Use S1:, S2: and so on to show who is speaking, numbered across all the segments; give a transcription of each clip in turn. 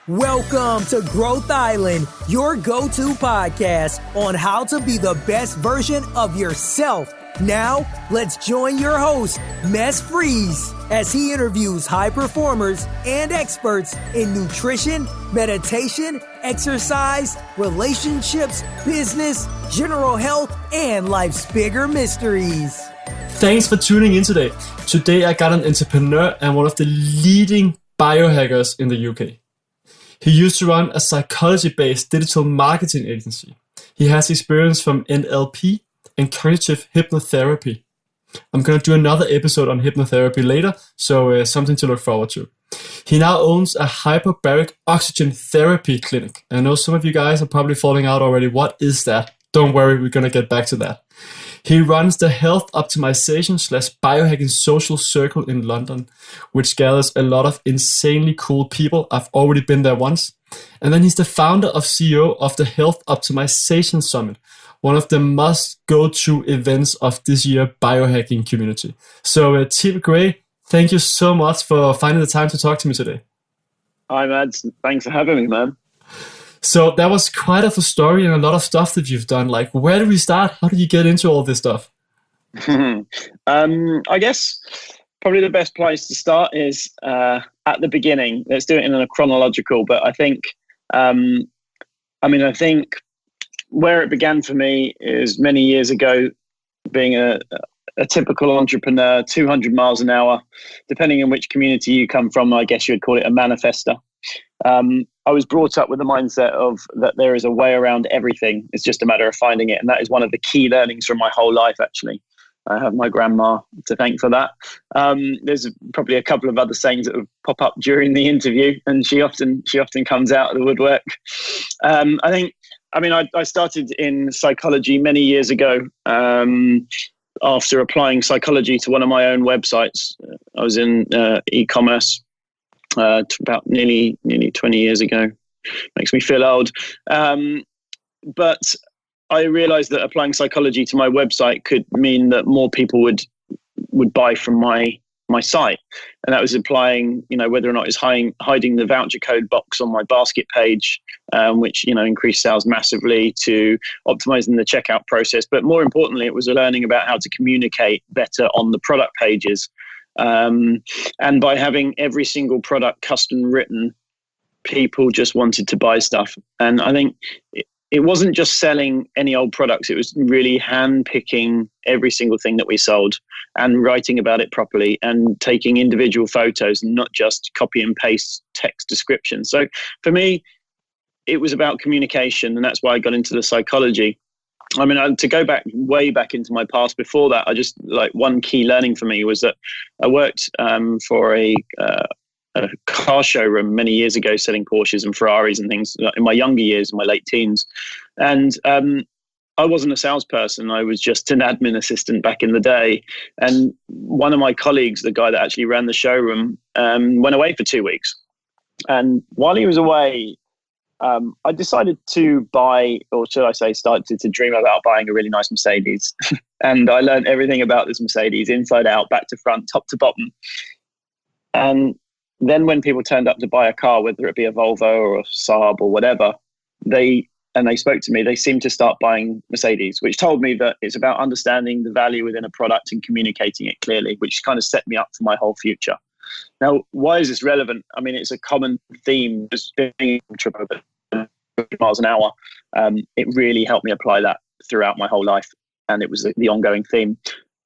S1: Welcome to Growth Island, your go-to podcast on how to be the best version of yourself. Now, let's join your host, Mess Freeze, as he interviews high performers and experts in nutrition, meditation, exercise, relationships, business, general health, and life's bigger mysteries.
S2: Thanks for tuning in today. Today I got an entrepreneur and one of the leading biohackers in the UK. He used to run a psychology-based digital marketing agency. He has experience from NLP and Cognitive Hypnotherapy. I'm going to do another episode on hypnotherapy later, so something to look forward to. He now owns a Hyperbaric Oxygen Therapy Clinic. I know some of you guys are probably falling out already. What is that? Don't worry, we're going to get back to that. He runs the Health Optimisation / Biohacking Social Circle in London, which gathers a lot of insanely cool people. I've already been there once. And then he's the founder of CEO of the Health Optimisation Summit, one of the must-go-to events of this year biohacking community. So Tim Gray, thank you so much for finding the time to talk to me today.
S3: Hi, Mads. Thanks for having me, man.
S2: So that was quite of a story and a lot of stuff that you've done. Like, where do we start? How did you get into all this stuff?
S3: I guess probably the best place to start is at the beginning. Let's do it in a chronological, but I think, I think where it began for me is many years ago, being a typical entrepreneur, 200 miles an hour, depending on which community you come from, I guess you'd call it a manifester. I was brought up with the mindset of that there is a way around everything. It's just a matter of finding it. And that is one of the key learnings from my whole life, actually. I have my grandma to thank for that. There's probably a couple of other sayings that would pop up during the interview, and she often comes out of the woodwork. I started in psychology many years ago. After applying psychology to one of my own websites, I was in e-commerce about nearly 20 years ago. Makes me feel old. But I realized that applying psychology to my website could mean that more people would buy from my site. And that was implying, whether or not it's hiding the voucher code box on my basket page, which, increased sales massively, to optimizing the checkout process. But more importantly, it was learning about how to communicate better on the product pages. And by having every single product custom written, people just wanted to buy stuff. And I think it wasn't just selling any old products. It was really hand-picking every single thing that we sold and writing about it properly and taking individual photos, and not just copy and paste text descriptions. So for me, it was about communication, and that's why I got into the psychology. To go way back into my past before that, one key learning for me was that I worked for a car showroom many years ago, selling Porsches and Ferraris and things in my younger years, in my late teens. And I wasn't a salesperson. I was just an admin assistant back in the day. And one of my colleagues, the guy that actually ran the showroom, went away for 2 weeks. And while he was away, I decided to buy, or should I say, started to dream about buying a really nice Mercedes. And I learned everything about this Mercedes, inside out, back to front, top to bottom. And then when people turned up to buy a car, whether it be a Volvo or a Saab or whatever, they spoke to me, they seemed to start buying Mercedes, which told me that it's about understanding the value within a product and communicating it clearly, which kind of set me up for my whole future. Now, why is this relevant? It's a common theme, just being over miles an hour. It really helped me apply that throughout my whole life, and it was the ongoing theme.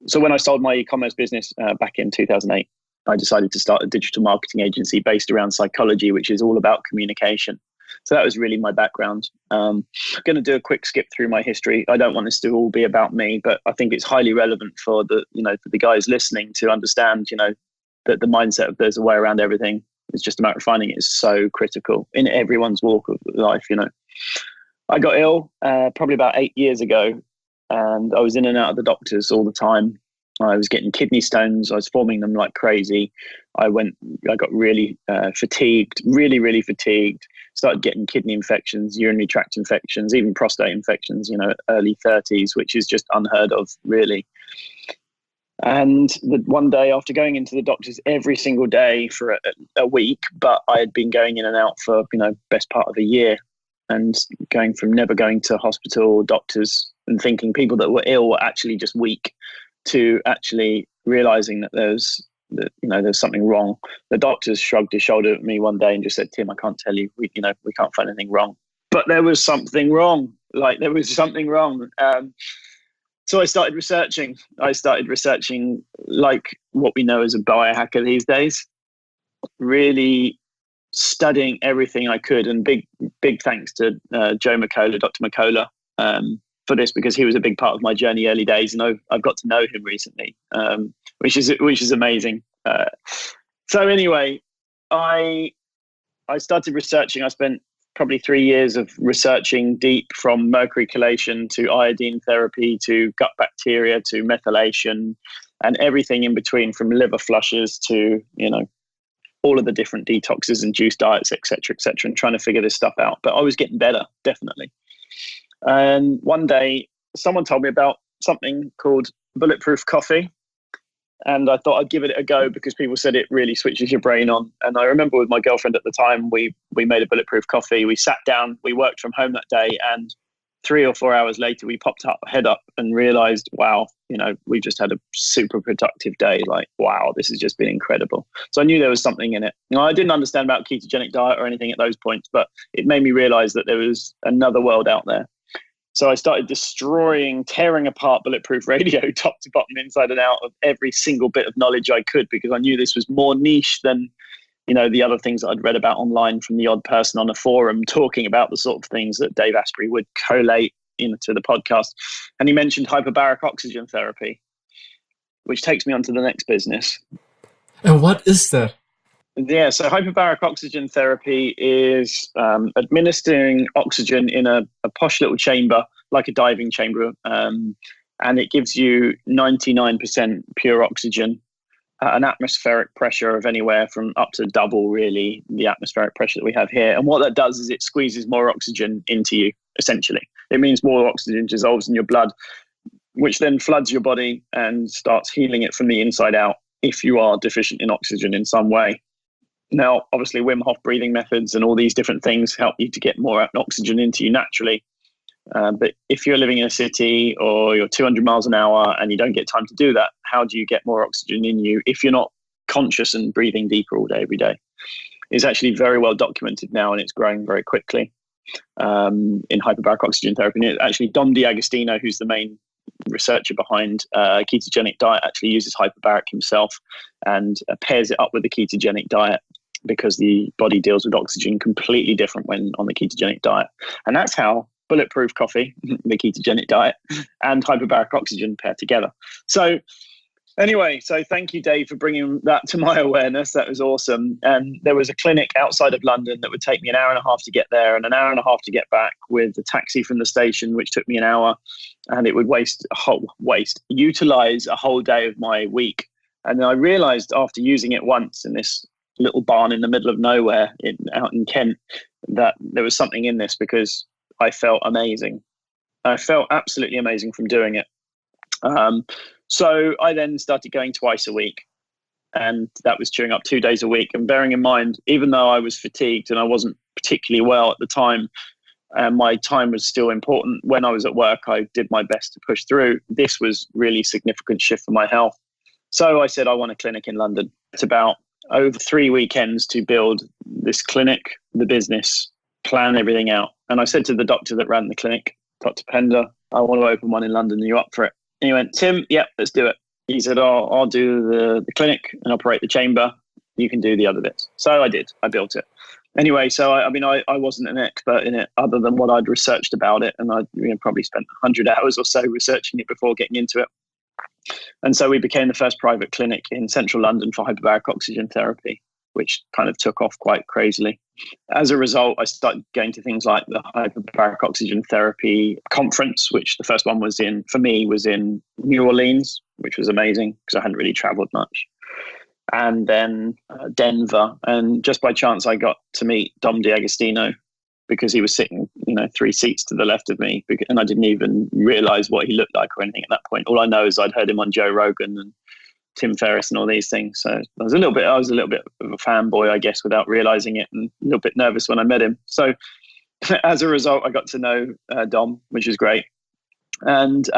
S3: So when I sold my e-commerce business back in 2008, I decided to start a digital marketing agency based around psychology, which is all about communication. So that was really my background. I'm going to do a quick skip through my history. I don't want this to all be about me, but I think it's highly relevant for the guys listening to understand, that the mindset of there's a way around everything. It's just a matter of finding it is so critical in everyone's walk of life. I got ill probably about 8 years ago, and I was in and out of the doctors all the time. I was getting kidney stones. I was forming them like crazy. I got really fatigued, really fatigued. Started getting kidney infections, urinary tract infections, even prostate infections, early 30s, which is just unheard of, really. And one day, after going into the doctors every single day for a week, but I had been going in and out for, best part of a year, and going from never going to hospital, doctors, and thinking people that were ill were actually just weak, to actually realizing that there's something wrong. The doctors shrugged his shoulder at me one day and just said, "Tim, I can't tell you, we can't find anything wrong." But there was something wrong. So I started researching. Like what we know as a biohacker these days, really studying everything I could. And big thanks to Dr. McCullough, for this, because he was a big part of my journey early days, and I've got to know him recently, which is amazing. So anyway, I started researching. I spent probably 3 years of researching deep, from mercury chelation to iodine therapy to gut bacteria to methylation and everything in between, from liver flushes to, all of the different detoxes and juice diets, et cetera, and trying to figure this stuff out. But I was getting better, definitely. And one day someone told me about something called Bulletproof coffee. And I thought I'd give it a go because people said it really switches your brain on. And I remember with my girlfriend at the time, we made a Bulletproof coffee. We sat down, we worked from home that day, and 3 or 4 hours later, we popped our head up and realized, wow, we just had a super productive day. Like, wow, this has just been incredible. So I knew there was something in it. I didn't understand about ketogenic diet or anything at those points, but it made me realize that there was another world out there. So I started tearing apart Bulletproof Radio, top to bottom, inside and out, of every single bit of knowledge I could, because I knew this was more niche than, the other things that I'd read about online from the odd person on a forum talking about the sort of things that Dave Asprey would collate into the podcast. And he mentioned hyperbaric oxygen therapy, which takes me on to the next business.
S2: And what is that?
S3: Yeah, so hyperbaric oxygen therapy is administering oxygen in a posh little chamber, like a diving chamber, and it gives you 99% pure oxygen, an atmospheric pressure of anywhere from up to double, really, the atmospheric pressure that we have here. And what that does is it squeezes more oxygen into you, essentially. It means more oxygen dissolves in your blood, which then floods your body and starts healing it from the inside out if you are deficient in oxygen in some way. Now, obviously, Wim Hof breathing methods and all these different things help you to get more oxygen into you naturally. But if you're living in a city or you're 200 miles an hour and you don't get time to do that, how do you get more oxygen in you if you're not conscious and breathing deeper all day, every day? It's actually very well documented now, and it's growing very quickly in hyperbaric oxygen therapy. And actually, Dom D'Agostino, who's the main researcher behind ketogenic diet, actually uses hyperbaric himself and pairs it up with the ketogenic diet, because the body deals with oxygen completely different when on the ketogenic diet. And that's how Bulletproof coffee, the ketogenic diet, and hyperbaric oxygen pair together. So anyway, so thank you, Dave, for bringing that to my awareness. That was awesome. And there was a clinic outside of London that would take me an hour and a half to get there and an hour and a half to get back, with a taxi from the station, which took me an hour, and it would utilize a whole day of my week. And then I realized, after using it once in this little barn in the middle of nowhere out in Kent, that there was something in this, because I felt amazing. I felt absolutely amazing from doing it. So I then started going twice a week, and that was chewing up 2 days a week. And bearing in mind, even though I was fatigued and I wasn't particularly well at the time, my time was still important. When I was at work, I did my best to push through. This was really significant shift for my health. So I said, I want a clinic in London. It's about over 3 weekends to build this clinic, the business, plan everything out. And I said to the doctor that ran the clinic, Dr. Pender, I want to open one in London. Are you up for it? And he went, Tim, yep, let's do it. He said, I'll do the clinic and operate the chamber. You can do the other bits. So I did. I built it. Anyway, so I wasn't an expert in it other than what I'd researched about it. And I'd probably spent 100 hours or so researching it before getting into it. And so we became the first private clinic in central London for hyperbaric oxygen therapy, which kind of took off quite crazily. As a result, I started going to things like the Hyperbaric Oxygen Therapy Conference, which the first one was in New Orleans, which was amazing because I hadn't really traveled much. And then Denver. And just by chance, I got to meet Dom D'Agostino, because he was sitting, 3 seats to the left of me, and I didn't even realize what he looked like or anything at that point. All I know is I'd heard him on Joe Rogan and Tim Ferriss and all these things. So I was a little bit of a fanboy, I guess, without realizing it, and a little bit nervous when I met him. So as a result, I got to know Dom, which is great, and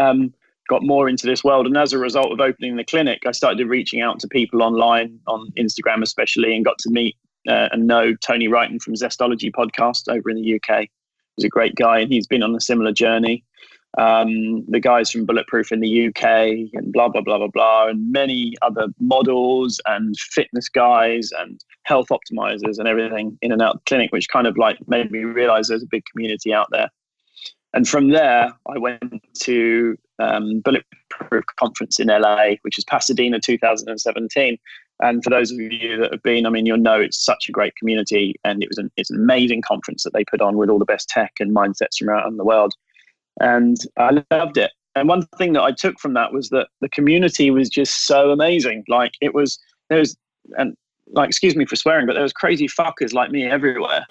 S3: got more into this world. And as a result of opening the clinic, I started reaching out to people online, on Instagram especially, and got to meet and know Tony Wrighton from Zestology podcast over in the UK. He's a great guy, and he's been on a similar journey. The guys from Bulletproof in the UK, and blah, blah, blah, blah, blah, and many other models and fitness guys and health optimizers and everything in and out of the clinic, which kind of like made me realize there's a big community out there. And from there, I went to Bulletproof Conference in LA, which is Pasadena 2017. And for those of you that have been, I mean, you'll know it's such a great community, and it's an amazing conference that they put on with all the best tech and mindsets from around the world. And I loved it. And one thing that I took from that was that the community was just so amazing. Like excuse me for swearing, but there was crazy fuckers like me everywhere.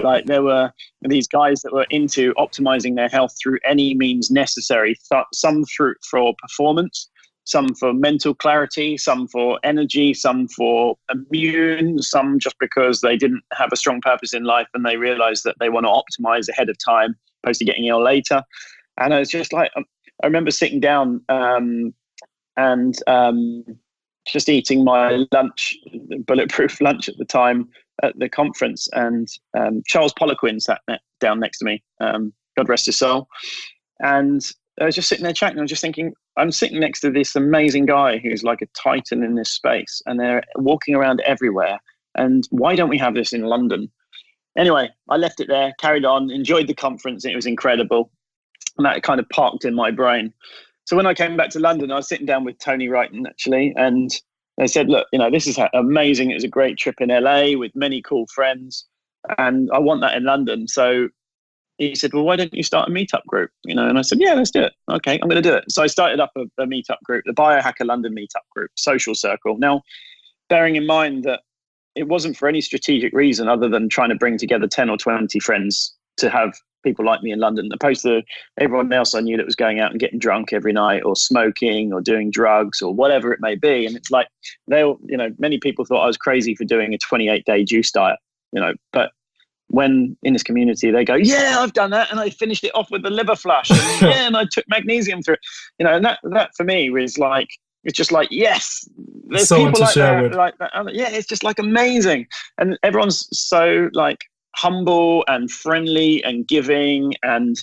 S3: Like there were these guys that were into optimizing their health through any means necessary. Some for performance, some for mental clarity, some for energy, some for immune, some just because they didn't have a strong purpose in life and they realized that they want to optimize ahead of time, opposed to getting ill later. And I was just like, I remember sitting down and just eating my lunch, bulletproof lunch at the time at the conference, and Charles Poliquin sat down next to me, God rest his soul. And I was just sitting there chatting. I was just thinking, I'm sitting next to this amazing guy who's like a titan in this space, and they're walking around everywhere. And why don't we have this in London? Anyway, I left it there, carried on, enjoyed the conference. It was incredible. And that kind of parked in my brain. So when I came back to London, I was sitting down with Tony Wrighton, actually, and they said, look, this is amazing. It was a great trip in LA with many cool friends, and I want that in London. So he said, well, why don't you start a meetup group? And I said, yeah, let's do it. Okay, I'm going to do it. So I started up a meetup group, the Biohacker London meetup group, Social Circle. Now, bearing in mind that it wasn't for any strategic reason other than trying to bring together 10 or 20 friends to have people like me in London, opposed to everyone else I knew that was going out and getting drunk every night, or smoking, or doing drugs, or whatever it may be. And it's like, many people thought I was crazy for doing a 28-day juice diet, but when in this community they go, yeah, I've done that, and I finished it off with the liver flush, and and I took magnesium through it, and that for me was like, it's just like, yes, there's people like that, like that. Yeah, it's just like amazing, and everyone's so like humble and friendly and giving, and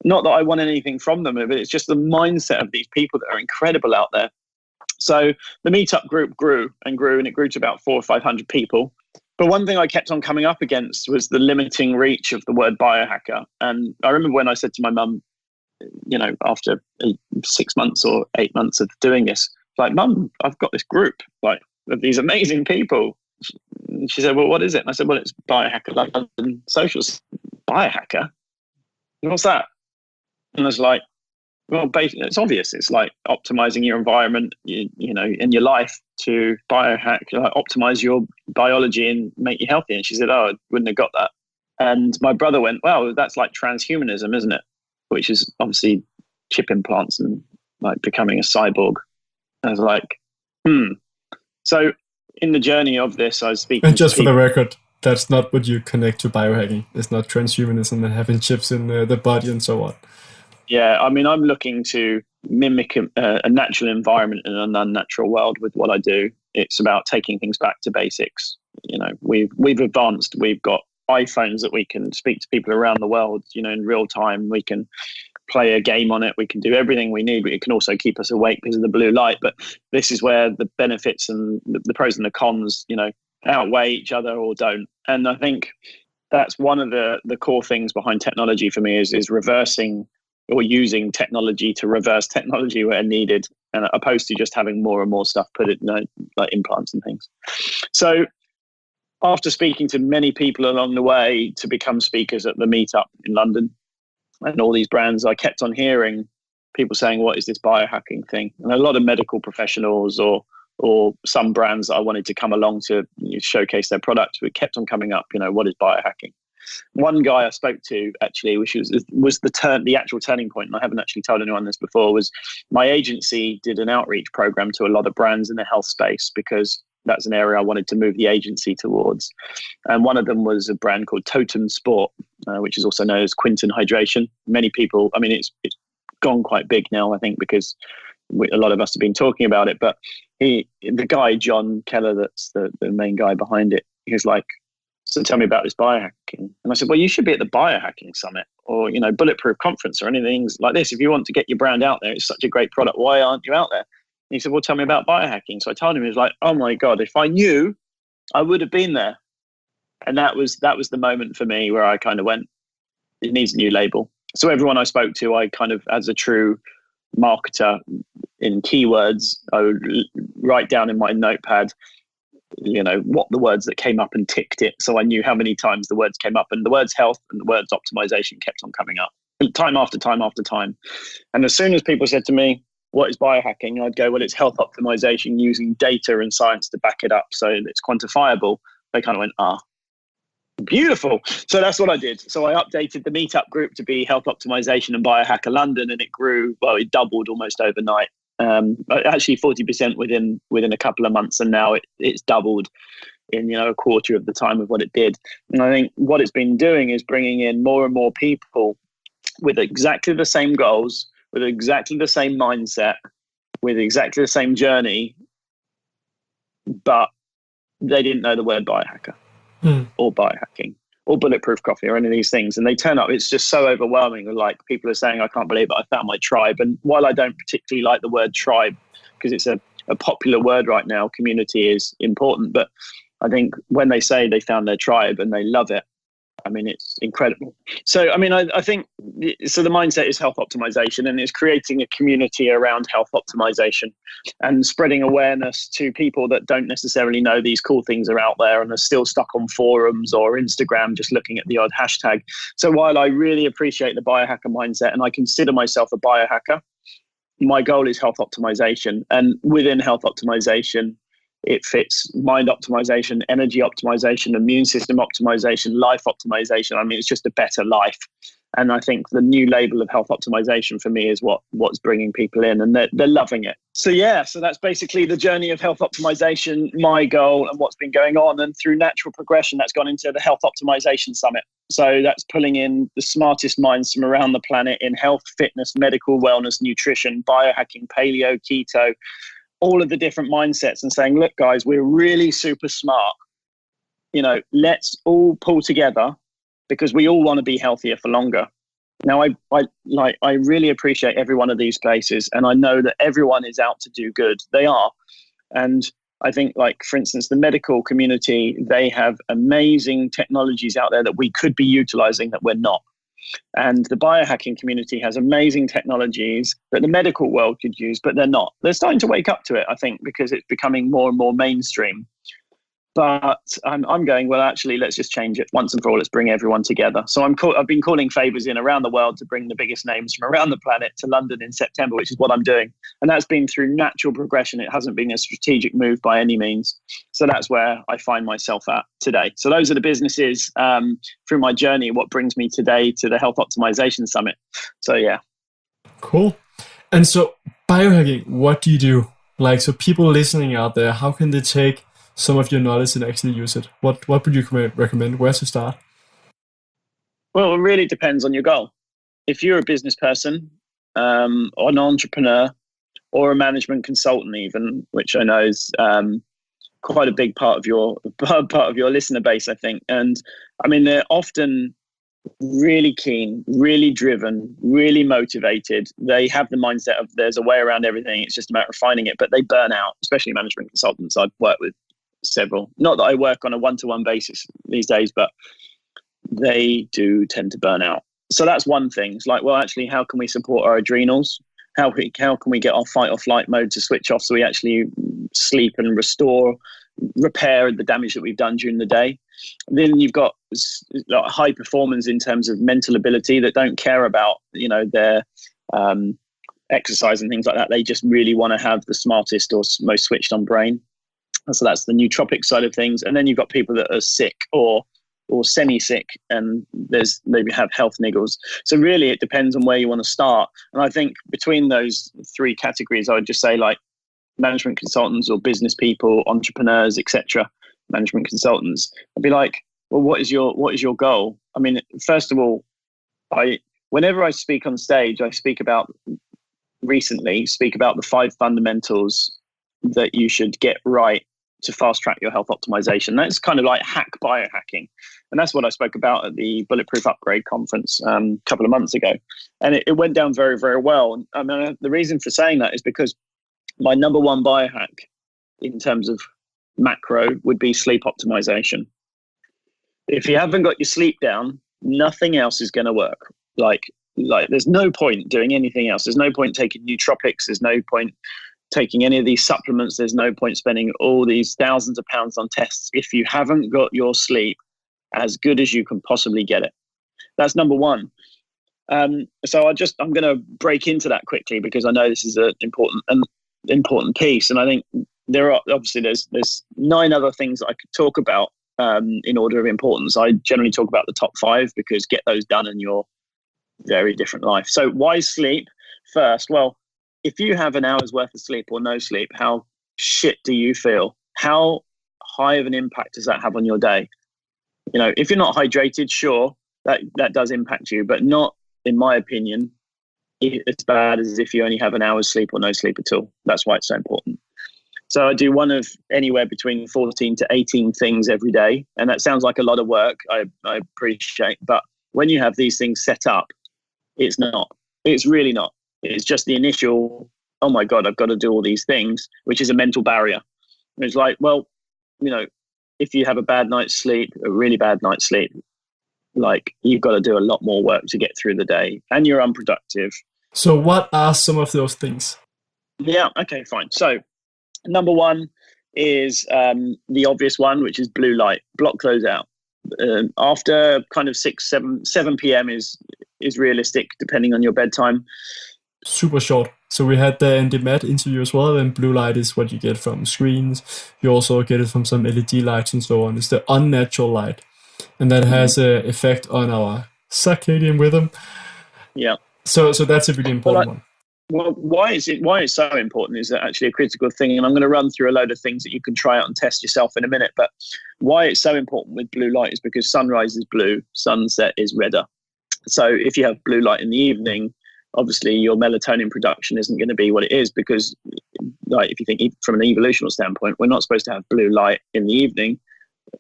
S3: not that I want anything from them, but it's just the mindset of these people that are incredible out there. So the meetup group grew and grew, and it grew to about 400 or 500 people. But one thing I kept on coming up against was the limiting reach of the word biohacker. And I remember when I said to my mum, after 6 months or 8 months of doing this, like, Mum, I've got this group like of these amazing people. And she said, well, what is it? And I said, well, it's Biohacker London Social. Biohacker? What's that? And I was like, well, basically, it's obvious. It's like optimizing your environment, in your life to biohack, optimize your biology and make you healthy. And she said, oh, I wouldn't have got that. And my brother went, well, that's like transhumanism, isn't it? Which is obviously chip implants and like becoming a cyborg. I was like, So in the journey of this, I was speaking.
S2: And just for the record, that's not what you connect to biohacking. It's not transhumanism and having chips in the body and so on.
S3: Yeah, I mean, I'm looking to mimic a natural environment in an unnatural world with what I do. It's about taking things back to basics. We've advanced. We've got iPhones that we can speak to people around the world, in real time. We can play a game on it. We can do everything we need, but it can also keep us awake because of the blue light. But this is where the benefits and the pros and the cons, outweigh each other or don't. And I think that's one of the core things behind technology for me is reversing or using technology to reverse technology where needed, and opposed to just having more and more stuff put in, like implants and things. So after speaking to many people along the way to become speakers at the meetup in London and all these brands, I kept on hearing people saying, what is this biohacking thing? And a lot of medical professionals or some brands that I wanted to come along to showcase their products, but kept on coming up, what is biohacking? One guy I spoke to actually, which was the actual turning point, and I haven't actually told anyone this before, was my agency did an outreach program to a lot of brands in the health space because that's an area I wanted to move the agency towards. And one of them was a brand called Totem Sport, which is also known as Quinton Hydration. Many people, I mean, it's gone quite big now, I think, because a lot of us have been talking about it. But the guy, John Keller, that's the main guy behind it, he was like, so tell me about this biohacking. And I said, well, you should be at the Biohacking Summit or, Bulletproof Conference or anything like this. If you want to get your brand out there, it's such a great product. Why aren't you out there? And he said, well, tell me about biohacking. So I told him, he was like, oh my God, if I knew, I would have been there. And that was the moment for me where I kind of went, it needs a new label. So everyone I spoke to, I kind of, as a true marketer in keywords, I would write down in my notepad, what the words that came up and ticked it. So I knew how many times the words came up, and the words health and the words optimization kept on coming up time after time after time. And as soon as people said to me, what is biohacking? I'd go, well, it's health optimization using data and science to back it up so it's quantifiable. They kind of went, beautiful. So that's what I did. So I updated the meetup group to be Health Optimization and Biohacker London, and it grew, well, it doubled almost overnight. Actually 40% within a couple of months, and now it's doubled in a quarter of the time of what it did. And I think what it's been doing is bringing in more and more people with exactly the same goals, with exactly the same mindset, with exactly the same journey, but they didn't know the word biohacker or biohacking or bulletproof coffee or any of these things. And they turn up, it's just so overwhelming. Like, people are saying, I can't believe it, I found my tribe. And while I don't particularly like the word tribe, because it's a popular word right now, community is important. But I think when they say they found their tribe and they love it, I mean, it's incredible. So, I mean, I think, so the mindset is health optimization, and it's creating a community around health optimization and spreading awareness to people that don't necessarily know these cool things are out there and are still stuck on forums or Instagram, just looking at the odd hashtag. So while I really appreciate the biohacker mindset and I consider myself a biohacker, my goal is health optimization. And within health optimization, it fits mind optimization, energy optimization, immune system optimization, life optimization. I mean, it's just a better life. And I think the new label of health optimization for me is what's bringing people in, and they're loving it. So so that's basically the journey of health optimization, my goal, and what's been going on. And through natural progression, that's gone into the Health Optimization Summit. So that's pulling in the smartest minds from around the planet in health, fitness, medical, wellness, nutrition, biohacking, paleo, keto, all of the different mindsets, and saying, look, guys, we're really super smart. Let's all pull together because we all want to be healthier for longer. Now, I really appreciate every one of these places, and I know that everyone is out to do good. They are. And I think, like, for instance, the medical community, they have amazing technologies out there that we could be utilizing that we're not. And the biohacking community has amazing technologies that the medical world could use, but they're not. They're starting to wake up to it, I think, because it's becoming more and more mainstream. But I'm going, well, actually, let's just change it once and for all. Let's bring everyone together. So I've been calling favors in around the world to bring the biggest names from around the planet to London in September, which is what I'm doing. And that's been through natural progression. It hasn't been a strategic move by any means. So that's where I find myself at today. So those are the businesses through my journey, what brings me today to the Health Optimization Summit. So, yeah.
S2: Cool. And so biohacking, what do you do? Like, so people listening out there, how can they take some of your knowledge and actually use it? What would you recommend? Where to start?
S3: Well, it really depends on your goal. If you're a business person or an entrepreneur or a management consultant even, which I know is quite a big part of your listener base, I think. And I mean, they're often really keen, really driven, really motivated. They have the mindset of there's a way around everything. It's just about refining it, but they burn out, especially management consultants. I've worked with several, not that I work on a one-to-one basis these days, but they do tend to burn out. So that's one thing. It's like, well, actually, how can we support our adrenals? How can we get our fight or flight mode to switch off so we actually sleep and repair the damage that we've done during the day? Then you've got high performers in terms of mental ability that don't care about, their exercise and things like that. They just really want to have the smartest or most switched on brain. So that's the nootropic side of things. And then you've got people that are sick or or semi-sick, and maybe have health niggles. So really it depends on where you want to start. And I think between those three categories, I would just say like management consultants or business people, entrepreneurs, etc. Management consultants, I'd be like, well, what is your goal? I mean, first of all, whenever I speak on stage, I speak about the 5 fundamentals that you should get right to fast track your health optimization. That's kind of like hack biohacking. And that's what I spoke about at the Bulletproof Upgrade Conference a couple of months ago. And it went down very, very well. I mean, the reason for saying that is because my number one biohack in terms of macro would be sleep optimization. If you haven't got your sleep down, nothing else is going to work. Like there's no point doing anything else. There's no point taking nootropics. There's no point taking any of these supplements. There's no point spending all these thousands of pounds on tests if you haven't got your sleep as good as you can possibly get it. That's number one. So I'm going to break into that quickly because I know this is an important piece. And I think there's 9 other things that I could talk about in order of importance. I generally talk about the top 5 because get those done in your very different life. So why sleep first? Well, if you have an hour's worth of sleep or no sleep, how shit do you feel? How high of an impact does that have on your day? You know, if you're not hydrated, sure, that does impact you, but not, in my opinion, as bad as if you only have an hour's sleep or no sleep at all. That's why it's so important. So I do one of anywhere between 14 to 18 things every day. And that sounds like a lot of work. I appreciate, but when you have these things set up, it's not. It's really not. It's just the initial, oh my God, I've got to do all these things, which is a mental barrier. It's like, well, you know, if you have a bad night's sleep, a really bad night's sleep, like you've got to do a lot more work to get through the day and you're unproductive.
S2: So what are some of those things?
S3: Yeah, okay, fine. So number one is the obvious one, which is blue light. Block those out. After kind of 7 p.m. is realistic depending on your bedtime.
S2: Super short. So we had the Andy Matt interview as well, and blue light is what you get from screens. You also get it from some LED lights and so on. It's the unnatural light, and that has an effect on our circadian rhythm.
S3: Yeah.
S2: So that's a really important one.
S3: Well, why it's so important is actually a critical thing, and I'm going to run through a load of things that you can try out and test yourself in a minute. But why it's so important with blue light is because sunrise is blue, sunset is redder. So if you have blue light in the evening, obviously your melatonin production isn't going to be what it is because, like, if you think from an evolutionary standpoint, we're not supposed to have blue light in the evening,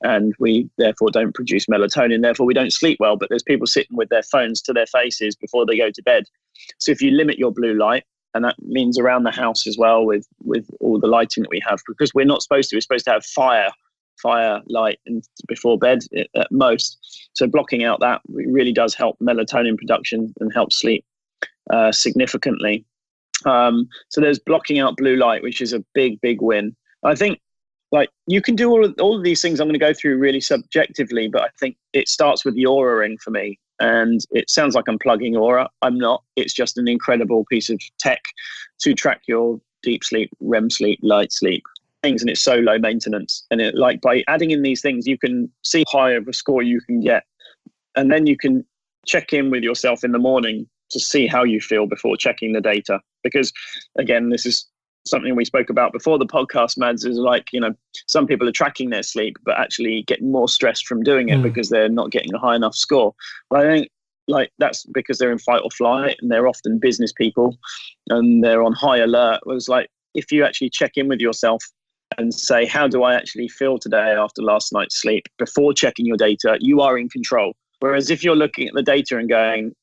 S3: and we therefore don't produce melatonin. Therefore, we don't sleep well. But there's people sitting with their phones to their faces before they go to bed. So if you limit your blue light, and that means around the house as well with all the lighting that we have, because we're supposed to have fire light before bed at most. So blocking out that really does help melatonin production and help sleep significantly. So there's blocking out blue light, which is a big win. I think, like, you can do all of these things I'm going to go through really subjectively, but I think it starts with the Aura Ring for me. And it sounds like I'm plugging Aura. I'm not. It's just an incredible piece of tech to track your deep sleep, REM sleep, light sleep things, and it's so low maintenance. And it, like, by adding in these things, you can see how high of a score you can get, and then you can check in with yourself in the morning to see how you feel before checking the data. Because again, this is something we spoke about before the podcast, Mads, is like, you know, some people are tracking their sleep but actually getting more stressed from doing it because they're not getting a high enough score. But I think, like, that's because they're in fight or flight, and they're often business people and they're on high alert. It was like, if you actually check in with yourself and say, how do I actually feel today after last night's sleep, before checking your data, you are in control. Whereas if you're looking at the data and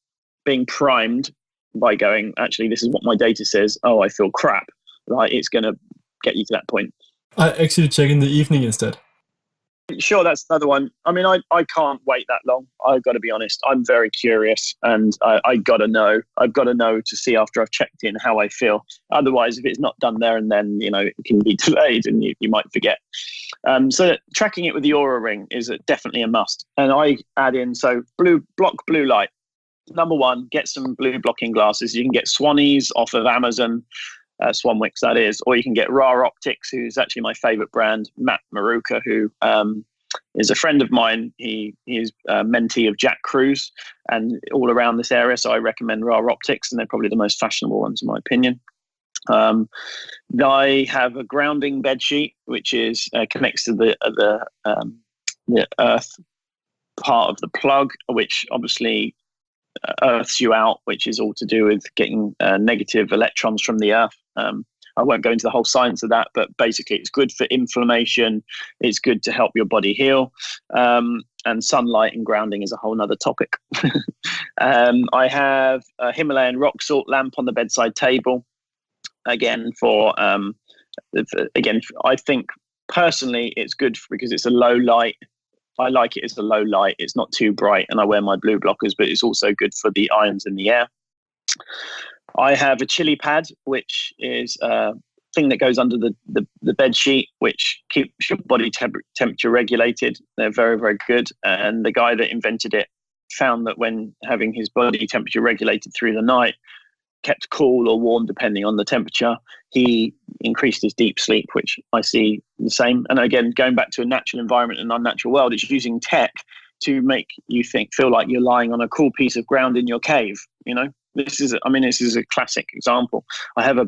S3: being primed by going, actually, this is what my data says, oh, I feel crap, right? It's going to get you to that point.
S2: I actually check in the evening instead.
S3: Sure, that's another one. I mean, I can't wait that long. I've got to be honest. I'm very curious, and I got to know. I've got to know to see after I've checked in how I feel. Otherwise, if it's not done there and then, you know, it can be delayed and you might forget. So tracking it with the Aura Ring is definitely a must. And I add in, so block blue light. Number one, get some blue blocking glasses. You can get Swannies off of Amazon. Swanwicks, that is, or you can get Raw Optics, who's actually my favorite brand, Matt Maruka, who is a friend of mine. He is a mentee of Jack Cruz and all around this area. So I recommend Ra Optics, and they're probably the most fashionable ones in my opinion. I have a grounding bed sheet, which is connects to the earth part of the plug, which obviously earths you out, which is all to do with getting negative electrons from the earth. I won't go into the whole science of that, but basically it's good for inflammation. It's good to help your body heal. And sunlight and grounding is a whole nother topic. I have a Himalayan rock salt lamp on the bedside table. Again, I think personally it's good because it's a low light. I like it as a low light. It's not too bright, and I wear my blue blockers, but it's also good for the ions in the air. I have a chili pad, which is a thing that goes under the bed sheet, which keeps your body temperature regulated. They're very, very good. And the guy that invented it found that when having his body temperature regulated through the night, kept cool or warm depending on the temperature, he increased his deep sleep, which I see the same. And again, going back to a natural environment and unnatural world, it's using tech to make you feel like you're lying on a cool piece of ground in your cave. This is a classic example. I have a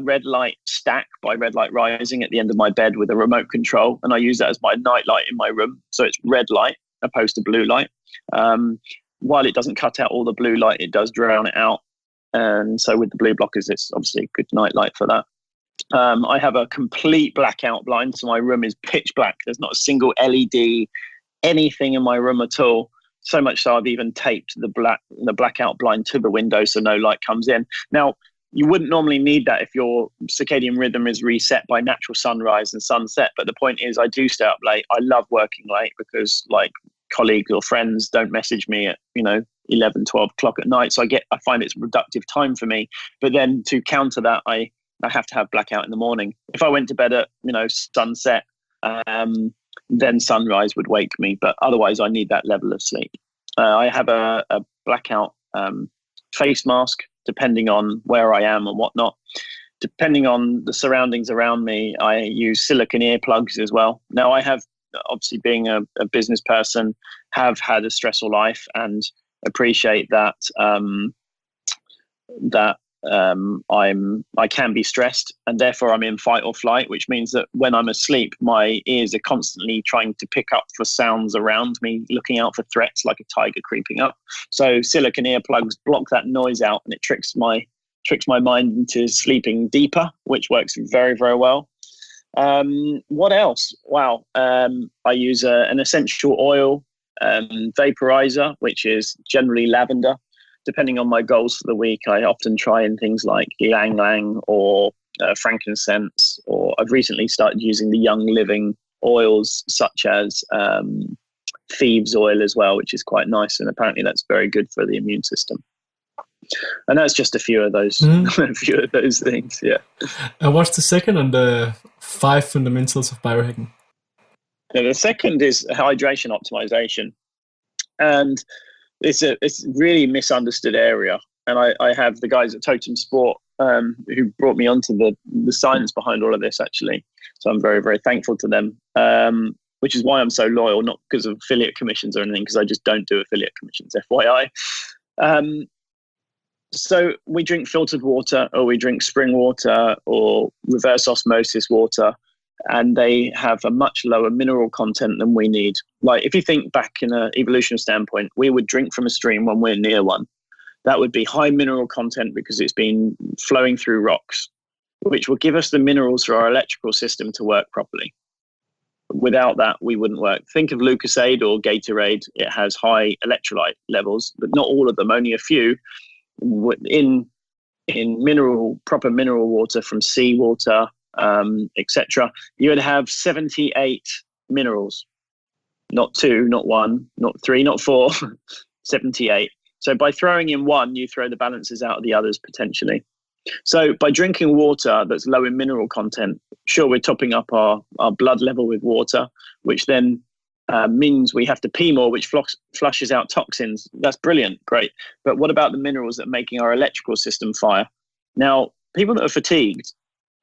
S3: red light stack by Red Light Rising at the end of my bed with a remote control, and I use that as my night light in my room. So it's red light opposed to blue light. While it doesn't cut out all the blue light, it does drown it out. And so with the blue blockers, it's obviously a good night light for that. I have a complete blackout blind, so my room is pitch black. There's not a single LED, anything in my room at all. So much so I've even taped the blackout blind to the window so no light comes in. Now, you wouldn't normally need that if your circadian rhythm is reset by natural sunrise and sunset. But the point is, I do stay up late. I love working late because colleagues or friends don't message me at 11, 12 o'clock at night. So I find it's a productive time for me. But then to counter that, I have to have blackout in the morning. If I went to bed at sunset, then sunrise would wake me. But otherwise, I need that level of sleep. I have a blackout face mask, depending on where I am and whatnot. Depending on the surroundings around me, I use silicone earplugs as well. Now, I have, obviously being a business person, have had a stressful life and appreciate that I can be stressed, and therefore I'm in fight or flight, which means that when I'm asleep, my ears are constantly trying to pick up for sounds around me, looking out for threats like a tiger creeping up. So silicone earplugs block that noise out, and it tricks my mind into sleeping deeper, which works very, very well. What else? Wow. I use an essential oil vaporizer, which is generally lavender. Depending on my goals for the week, I often try in things like ylang ylang or frankincense, or I've recently started using the Young Living oils such as thieves oil as well, which is quite nice, and apparently that's very good for the immune system. And that's just a few of those, a few of those things. Yeah.
S2: And what's the second and the 5 fundamentals of biohacking?
S3: Now, the second is hydration optimization, and it's a really misunderstood area. And I have the guys at Totem Sport who brought me onto the science behind all of this, actually. So I'm very, very thankful to them, which is why I'm so loyal, not because of affiliate commissions or anything, because I just don't do affiliate commissions, FYI. So we drink filtered water, or we drink spring water, or reverse osmosis water, and they have a much lower mineral content than we need. Like, if you think back in an evolutionary standpoint, we would drink from a stream when we're near one. That would be high mineral content because it's been flowing through rocks, which will give us the minerals for our electrical system to work properly. Without that, we wouldn't work. Think of Lucasade or Gatorade. It has high electrolyte levels, but not all of them, only a few. In proper mineral water from seawater, etc., you would have 78 minerals, not 2, not 1, not 3, not 4, 78. So by throwing in one, you throw the balances out of the others potentially. So by drinking water that's low in mineral content, sure, we're topping up our blood level with water, which then means we have to pee more, which flushes out toxins. That's brilliant, great. But what about the minerals that are making our electrical system fire? Now, people that are fatigued,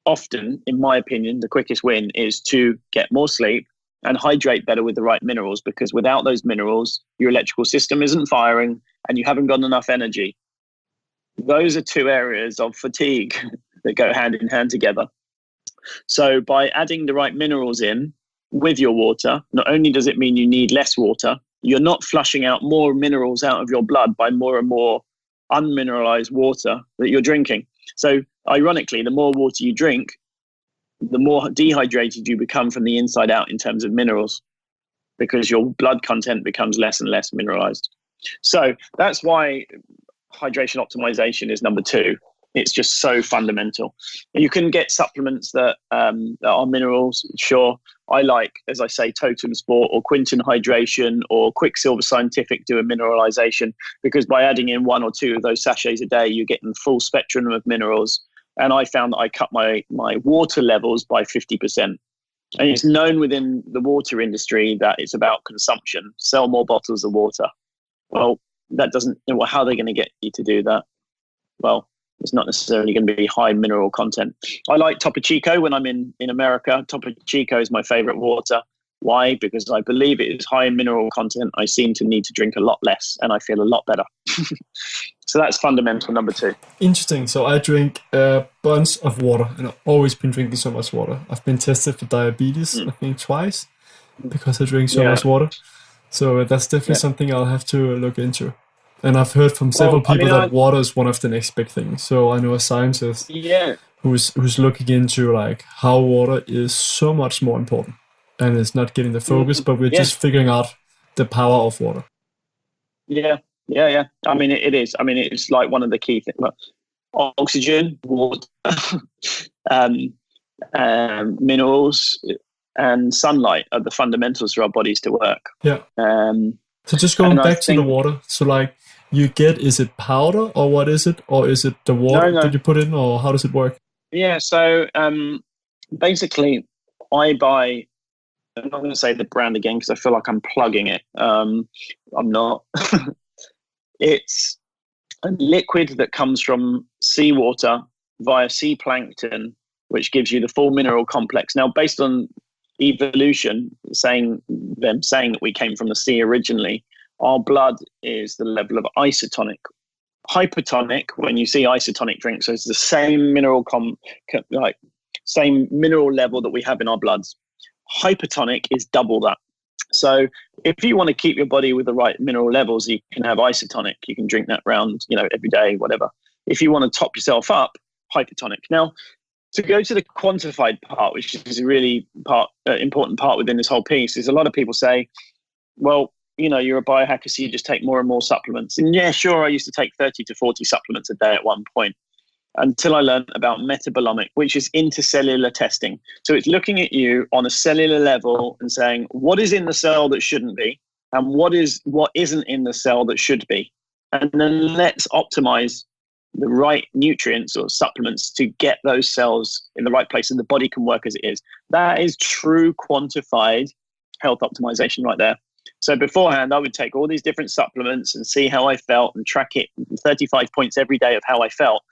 S3: often, in my opinion, the quickest win is to get more sleep and hydrate better with the right minerals, because without those minerals, your electrical system isn't firing and you haven't got enough energy. Those are two areas of fatigue that go hand in hand together. So by adding the right minerals in with your water, not only does it mean you need less water, you're not flushing out more minerals out of your blood by more and more unmineralized water that you're drinking. So ironically, the more water you drink, the more dehydrated you become from the inside out in terms of minerals, because your blood content becomes less and less mineralized. So that's why hydration optimization is number 2. It's just so fundamental. You can get supplements that are minerals. Sure, I like, as I say, Totem Sport or Quinton Hydration or Quicksilver Scientific do a mineralization, because by adding in 1 or 2 of those sachets a day, you're getting the full spectrum of minerals. And I found that I cut my water levels by 50%. And it's known within the water industry that it's about consumption. Sell more bottles of water. Well, that doesn't, well, how are they going to get you to do that? Well, it's not necessarily going to be high mineral content. I like Topo Chico when I'm in America. Topo Chico is my favorite water. Why? Because I believe it is high in mineral content. I seem to need to drink a lot less and I feel a lot better. So that's fundamental number 2.
S2: Interesting. So I drink a bunch of water, and I've always been drinking so much water. I've been tested for diabetes, I think twice, because I drink so much water. So that's definitely something I'll have to look into. And I've heard from several people that water is one of the next big things. So I know a scientist who's looking into like how water is so much more important, and it's not getting the focus, but we're just figuring out the power of water. Yeah.
S3: I mean, it is. I mean, it's like one of the key things. Oxygen, water, minerals, and sunlight are the fundamentals for our bodies to work.
S2: Yeah. So just going back to the water. So like you get, is it powder or what is it? Or is it the water that you put in, or how does it work?
S3: Yeah. So basically I buy, I'm not going to say the brand again because I feel like I'm plugging it. I'm not. It's a liquid that comes from seawater via sea plankton, which gives you the full mineral complex. Now, based on evolution, saying that we came from the sea originally, our blood is the level of isotonic. Hypertonic, when you see isotonic drinks, so it's the same mineral same mineral level that we have in our bloods. Hypertonic is double that. So if you want to keep your body with the right mineral levels, you can have isotonic. You can drink that round, every day, whatever. If you want to top yourself up, hypertonic. Now, to go to the quantified part, which is a really important part within this whole piece, is a lot of people say, well, you're a biohacker, so you just take more and more supplements. And yeah, sure, I used to take 30 to 40 supplements a day at one point, until I learned about metabolomic, which is intercellular testing. So it's looking at you on a cellular level and saying, what is in the cell that shouldn't be, and what isn't in the cell that should be. And then let's optimize the right nutrients or supplements to get those cells in the right place and the body can work as it is. That is true quantified health optimization right there. So beforehand, I would take all these different supplements and see how I felt and track it, 35 points every day of how I felt.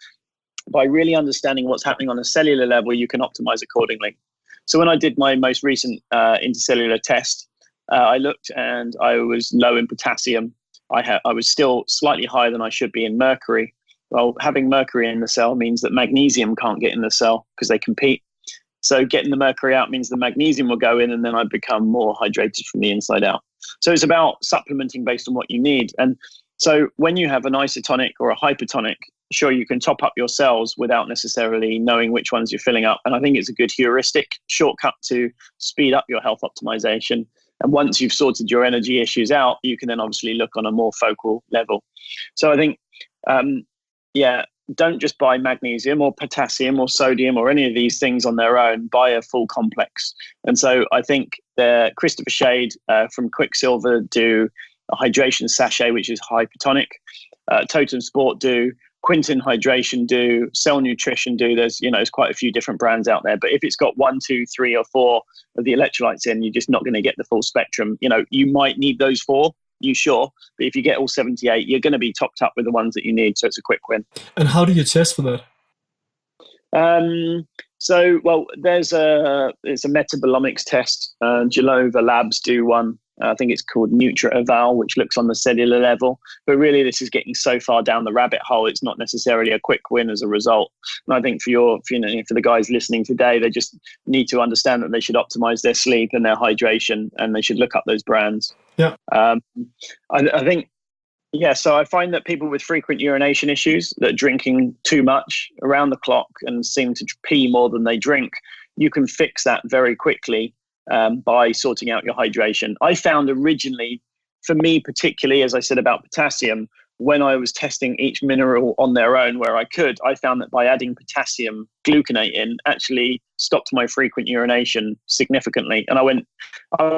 S3: By really understanding what's happening on a cellular level, you can optimize accordingly. So when I did my most recent intercellular test, I looked and I was low in potassium. I was still slightly higher than I should be in mercury. Well, having mercury in the cell means that magnesium can't get in the cell because they compete. So getting the mercury out means the magnesium will go in, and then I become more hydrated from the inside out. So it's about supplementing based on what you need. And so when you have an isotonic or a hypertonic, sure, you can top up your cells without necessarily knowing which ones you're filling up. And I think it's a good heuristic shortcut to speed up your health optimization. And once you've sorted your energy issues out, you can then obviously look on a more focal level. So I think, don't just buy magnesium or potassium or sodium or any of these things on their own. Buy a full complex. And so I think Christopher Shade from Quicksilver do a hydration sachet, which is hypertonic. Totem Sport do. Quinton Hydration do, Cell Nutrition do. There's quite a few different brands out there. But if it's got 1, 2, 3, or 4 of the electrolytes in, you're just not going to get the full spectrum. You might need those 4, sure. But if you get all 78, you're going to be topped up with the ones that you need. So it's a quick win.
S2: And how do you test for that?
S3: So, well, it's a metabolomics test. Genova Labs do one. I think it's called Nutra-Eval, which looks on the cellular level. But really, this is getting so far down the rabbit hole, it's not necessarily a quick win as a result. And I think for the guys listening today, they just need to understand that they should optimize their sleep and their hydration, and they should look up those brands.
S2: Yeah.
S3: I think, so I find that people with frequent urination issues, that are drinking too much around the clock and seem to pee more than they drink, you can fix that very quickly by sorting out your hydration. I found originally, for me particularly, as I said about potassium, when I was testing each mineral on their own where I could, I found that by adding potassium gluconate in actually stopped my frequent urination significantly. And I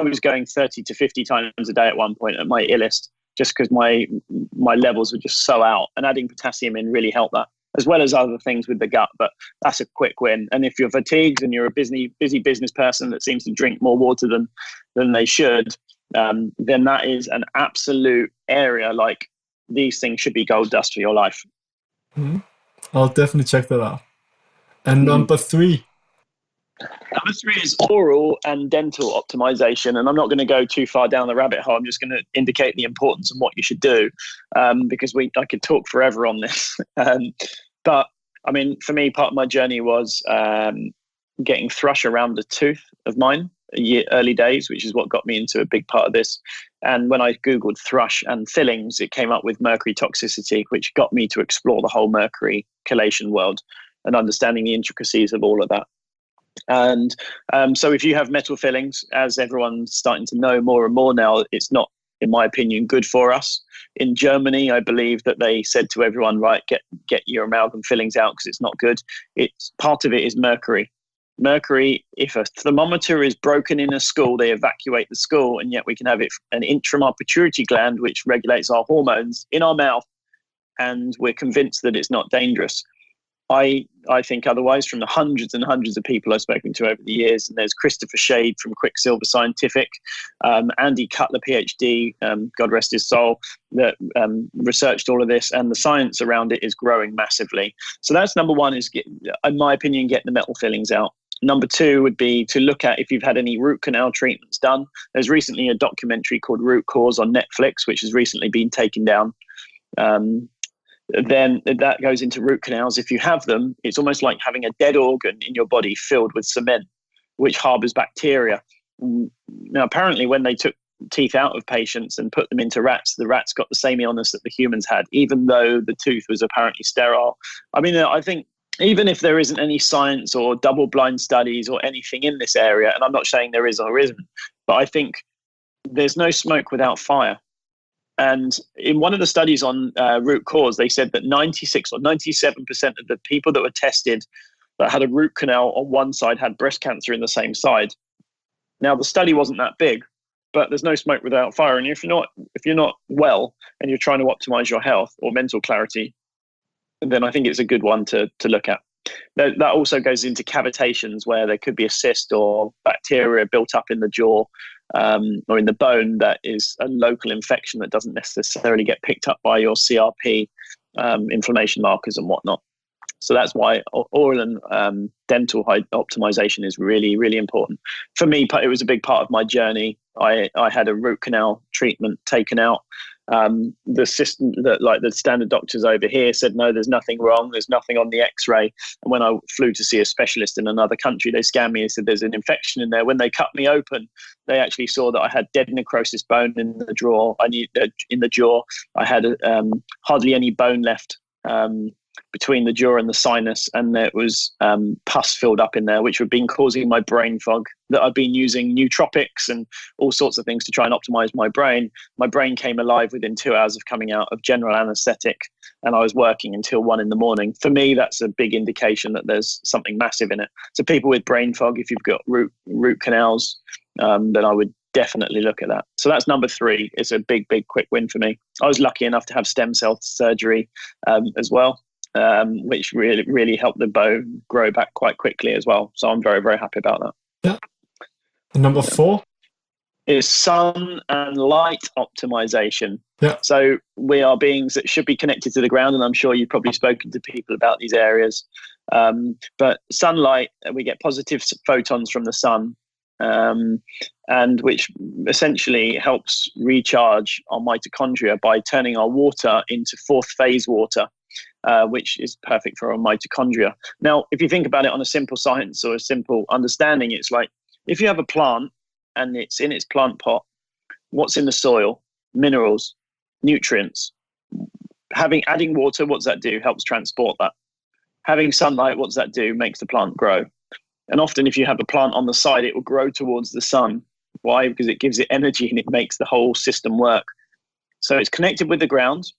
S3: was going 30 to 50 times a day at one point at my illest, just because my levels were just so out, and adding potassium in really helped that, as well as other things with the gut. But that's a quick win. And if you're fatigued and you're a busy business person that seems to drink more water than they should, then that is an absolute area. Like, these things should be gold dust for your life.
S2: Mm-hmm. I'll definitely check that out. And number 3.
S3: Number 3 is oral and dental optimization. And I'm not going to go too far down the rabbit hole. I'm just going to indicate the importance of what you should do, because I could talk forever on this. But I mean, for me, part of my journey was getting thrush around the tooth of mine early days, which is what got me into a big part of this. And when I Googled thrush and fillings, it came up with mercury toxicity, which got me to explore the whole mercury chelation world and understanding the intricacies of all of that. And so if you have metal fillings, as everyone's starting to know more and more now, it's not, in my opinion, good for us. In Germany, I believe that they said to everyone, right, get your amalgam fillings out because it's not good. It's part of it is mercury. Mercury, if a thermometer is broken in a school, they evacuate the school, and yet we can have an intramural pituitary gland, which regulates our hormones, in our mouth, and we're convinced that it's not dangerous. I think otherwise, from the hundreds and hundreds of people I've spoken to over the years. And there's Christopher Shade from Quicksilver Scientific, Andy Cutler, PhD, God rest his soul, that researched all of this, and the science around it is growing massively. So that's number 1, is, in my opinion, get the metal fillings out. Number 2 would be to look at if you've had any root canal treatments done. There's recently a documentary called Root Cause on Netflix, which has recently been taken down. Then that goes into root canals. If you have them, it's almost like having a dead organ in your body filled with cement, which harbors bacteria. Now, apparently, when they took teeth out of patients and put them into rats, the rats got the same illness that the humans had, even though the tooth was apparently sterile. I mean, I think even if there isn't any science or double-blind studies or anything in this area, and I'm not saying there is or isn't, but I think there's no smoke without fire. And in one of the studies on root cause, they said that 96 or 97% of the people that were tested that had a root canal on one side had breast cancer in the same side. Now, the study wasn't that big, but there's no smoke without fire. And if you're not well and you're trying to optimize your health or mental clarity, then I think it's a good one to look at. That also goes into cavitations, where there could be a cyst or bacteria built up in the jaw or in the bone that is a local infection that doesn't necessarily get picked up by your CRP inflammation markers and whatnot. So that's why oral and dental optimization is really, really important. For me, it was a big part of my journey. I had a root canal treatment taken out. The system that, like the standard doctors over here, said no, there's nothing wrong, there's nothing on the x-ray. And when I flew to see a specialist in another country, they scanned me and said there's an infection in there. When they cut me open, they actually saw that I had dead necrosis bone in the jaw. I had hardly any bone left between the jaw and the sinus, and there was pus filled up in there, which had been causing my brain fog. That I'd been using nootropics and all sorts of things to try and optimize my brain. My brain came alive within 2 hours of coming out of general anesthetic, and I was working until 1 a.m. For me, that's a big indication that there's something massive in it. So people with brain fog, if you've got root canals, then I would definitely look at that. So that's number 3. It's a big, big quick win for me. I was lucky enough to have stem cell surgery as well. Which really, really helped the bone grow back quite quickly as well. So I'm very, very happy about that.
S2: Yeah. And number 4
S3: is sun and light optimization.
S2: Yeah.
S3: So we are beings that should be connected to the ground, and I'm sure you've probably spoken to people about these areas. But sunlight, we get positive photons from the sun, and which essentially helps recharge our mitochondria by turning our water into fourth phase water, which is perfect for our mitochondria. Now, if you think about it on a simple science or a simple understanding, it's like if you have a plant and it's in its plant pot, what's in the soil? Minerals, nutrients. Adding water, what does that do? Helps transport that. Having sunlight, what does that do? Makes the plant grow. And often if you have a plant on the side, it will grow towards the sun. Why? Because it gives it energy and it makes the whole system work. So it's connected with the ground,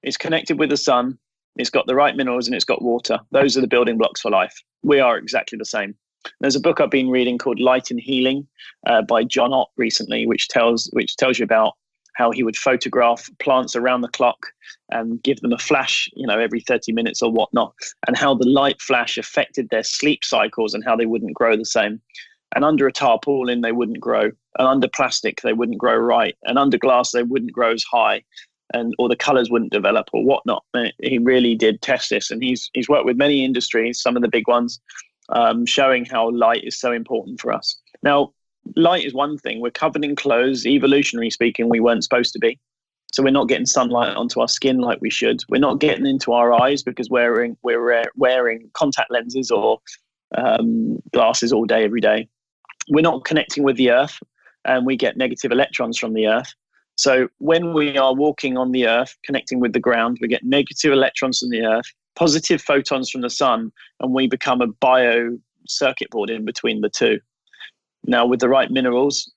S3: it's connected with the sun, it's got the right minerals, and it's got water. Those are the building blocks for life. We are exactly the same. There's a book I've been reading called Light and Healing by John Ott recently, which tells you about how he would photograph plants around the clock and give them a flash, every 30 minutes or whatnot, and how the light flash affected their sleep cycles and how they wouldn't grow the same. And under a tarpaulin, they wouldn't grow. And under plastic, they wouldn't grow right. And under glass, they wouldn't grow as high, or the colors wouldn't develop or whatnot. He really did test this. And he's worked with many industries, some of the big ones, showing how light is so important for us. Now, light is one thing. We're covered in clothes. Evolutionary speaking, we weren't supposed to be. So we're not getting sunlight onto our skin like we should. We're not getting into our eyes because we're wearing contact lenses or glasses all day, every day. We're not connecting with the earth, and we get negative electrons from the earth. So when we are walking on the earth, connecting with the ground, we get negative electrons from the earth, positive photons from the sun, and we become a bio circuit board in between the two. Now, with the right minerals,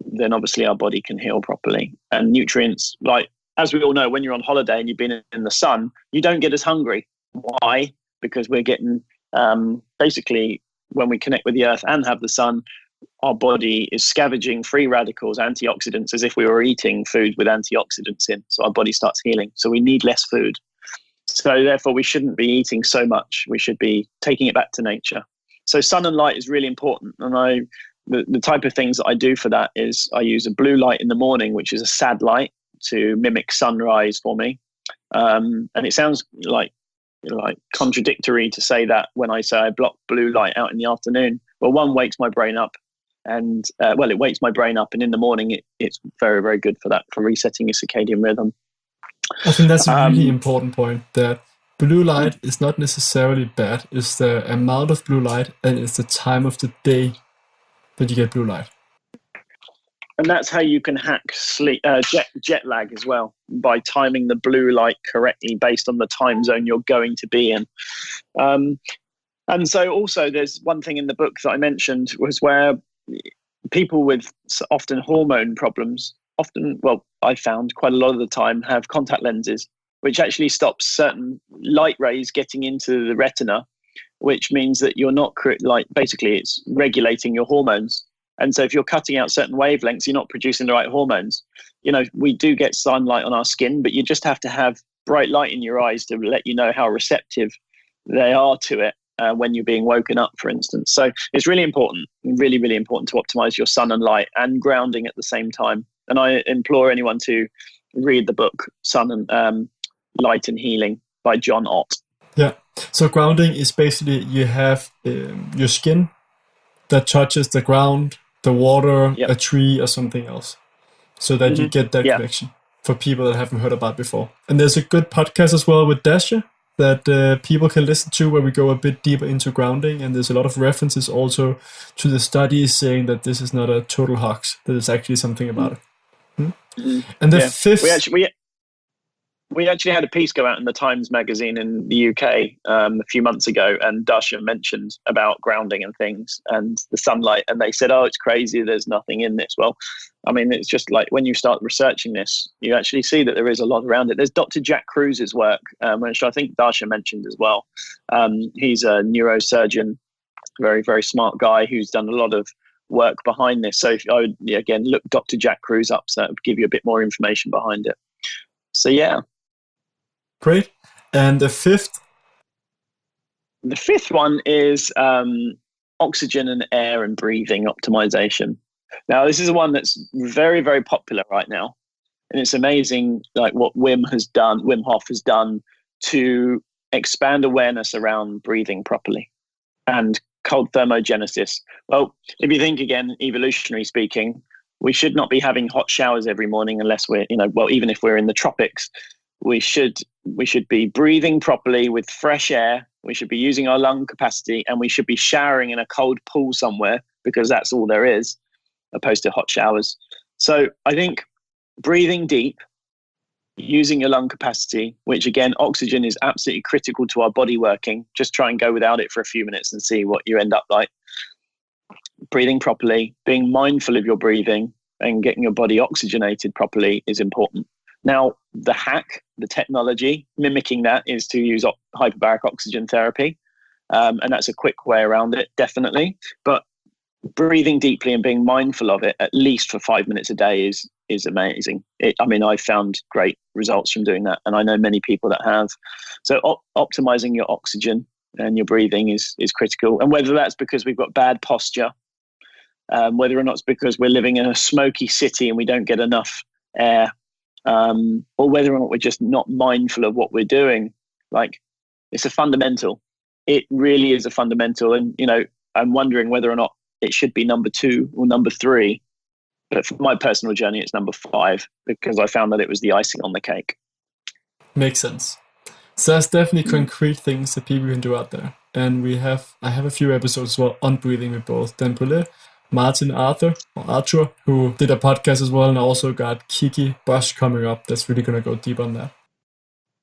S3: then obviously our body can heal properly. And nutrients, like, as we all know, when you're on holiday and you've been in the sun, you don't get as hungry. Why? Because we're getting, basically, when we connect with the earth and have the sun, our body is scavenging free radicals, antioxidants, as if we were eating food with antioxidants in. So our body starts healing. So we need less food. So therefore, we shouldn't be eating so much. We should be taking it back to nature. So sun and light is really important. And the type of things that I do for that is I use a blue light in the morning, which is a sad light, to mimic sunrise for me. And it sounds like contradictory to say that when I say I block blue light out in the afternoon. Well, one wakes my brain up, and it wakes my brain up, and in the morning it's very, very good for that, for resetting your circadian rhythm.
S2: I think that's a really important point, that blue light is not necessarily bad. It's the amount of blue light and it's the time of the day that you get blue light.
S3: And that's how you can hack sleep, jet lag as well, by timing the blue light correctly based on the time zone you're going to be in. And so also there's one thing in the book that I mentioned was where people with often hormone problems, I found quite a lot of the time have contact lenses, which actually stops certain light rays getting into the retina, which means that you're not basically it's regulating your hormones. And so if you're cutting out certain wavelengths, you're not producing the right hormones. We do get sunlight on our skin, but you just have to have bright light in your eyes to let you know how receptive they are to it when you're being woken up, for instance. So it's really important, really, really important to optimize your sun and light and grounding at the same time. And I implore anyone to read the book Sun and Light and Healing by John Ott.
S2: Yeah. So grounding is basically you have your skin that touches the ground, the water, a tree, or something else, so that you get that connection, for people that haven't heard about before. And there's a good podcast as well with Dasha that people can listen to, where we go a bit deeper into grounding. And there's a lot of references also to the studies saying that this is not a total hoax, that there's actually something about it. And the fifth...
S3: We actually had a piece go out in the Times magazine in the UK a few months ago, and Dasha mentioned about grounding and things and the sunlight, and they said, oh, it's crazy, there's nothing in this. Well, I mean, it's just like when you start researching this, you actually see that there is a lot around it. There's Dr. Jack Kruse's work, which I think Dasha mentioned as well. He's a neurosurgeon, very, very smart guy who's done a lot of work behind this. So I would, again, look Dr. Jack Kruse up, so that would give you a bit more information behind it. So, yeah.
S2: Great. And the fifth?
S3: The fifth one is oxygen and air and breathing optimization. Now, this is one that's very, very popular right now. And it's amazing, like what Wim Hof has done to expand awareness around breathing properly and cold thermogenesis. Well, if you think again, evolutionary speaking, we should not be having hot showers every morning unless we're, even if we're in the tropics. We should be breathing properly with fresh air. We should be using our lung capacity, and we should be showering in a cold pool somewhere, because that's all there is, opposed to hot showers. So I think breathing deep, using your lung capacity, which again, oxygen is absolutely critical to our body working. Just try and go without it for a few minutes and see what you end up like. Breathing properly, being mindful of your breathing and getting your body oxygenated properly is important. Now, the hack, the technology mimicking that is to use hyperbaric oxygen therapy. And that's a quick way around it, definitely. But breathing deeply and being mindful of it, at least for 5 minutes a day, is amazing. I've found great results from doing that. And I know many people that have. So optimizing your oxygen and your breathing is critical. And whether that's because we've got bad posture, whether or not it's because we're living in a smoky city and we don't get enough air, or whether or not we're just not mindful of what we're doing, like, it's a fundamental. It really is a fundamental. And, I'm wondering whether or not it should be number 2 or number 3. But for my personal journey, it's number 5, because I found that it was the icing on the cake.
S2: Makes sense. So there's definitely concrete things that people can do out there. And I have a few episodes as well on breathing with both Dan Brule, Martin Arthur, who did a podcast as well, and also got Kiki Bush coming up that's really going to go deep on that.